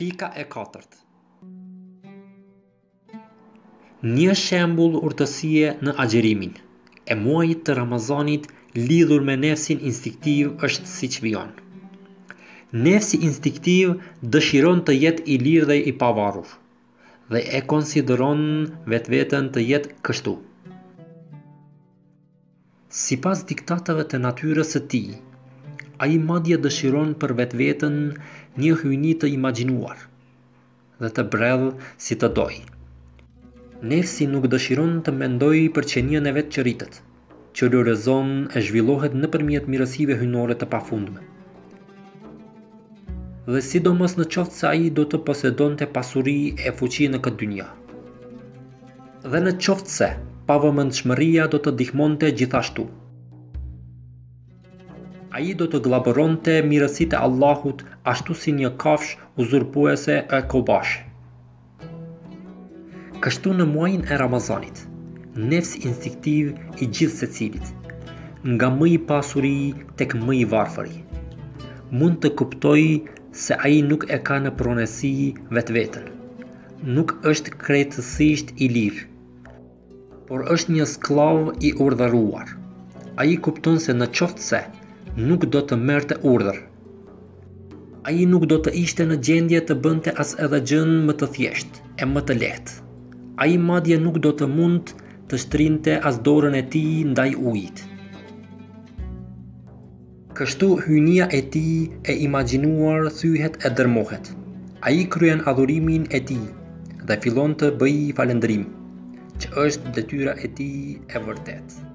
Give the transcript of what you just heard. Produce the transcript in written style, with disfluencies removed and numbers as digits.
Pika e 4. Një shembull urtësie në agjerimin e muajit të Ramazanit lidhur me nefsin instinktiv është siç vjen. Nefsi instinktiv dëshiron të jetë i lirë dhe i pavarur, dhe e konsideron vetveten të jetë kështu. Sipas diktateve të natyrës së tij, ai madje dëshiron për vetveten një hyjni të imagjinuar dhe të bredh si të dojë. Nefsi nuk dëshiron të mendojë për qenien e vet që rritet, që lorëzon e zhvillohet nëpërmjet mirësive hyjnore të pafundme. Dhe sidomos në qoftë se ai do të posedonte pasuri e fuqi në këtë dynja. Dhe në qoftë se pavëmendshmëria do të ndihmonte gjithashtu. Ai do të glabëronte mirësitë e Allahut ashtu si një kafshë uzurpuese e kobash. Kështu në muajin e Ramazanit, nefsi instinktiv i gjithë secilit, nga më i pasuri tek më i varfëri, mund të kuptojë se ai nuk e ka në pronësi vetveten, nuk është krejtësisht i lirë, por është një skllav i urdhëruar. Ai kupton se në qoftë se nuk do të merrte urdhër, ai nuk do të ishte në gjendje të bënte as edhe gjën më të thjeshtë e më të lehtë. Ai madje nuk do të mund të shtrinte as dorën e tij ndaj ujit. Kështu hyjnia e tij e imagjinuar thyhet e dërmohet. Ai kryen adhurimin e tij dhe fillon të bëjë falëndrim, që është detyra e tij e vërtetë.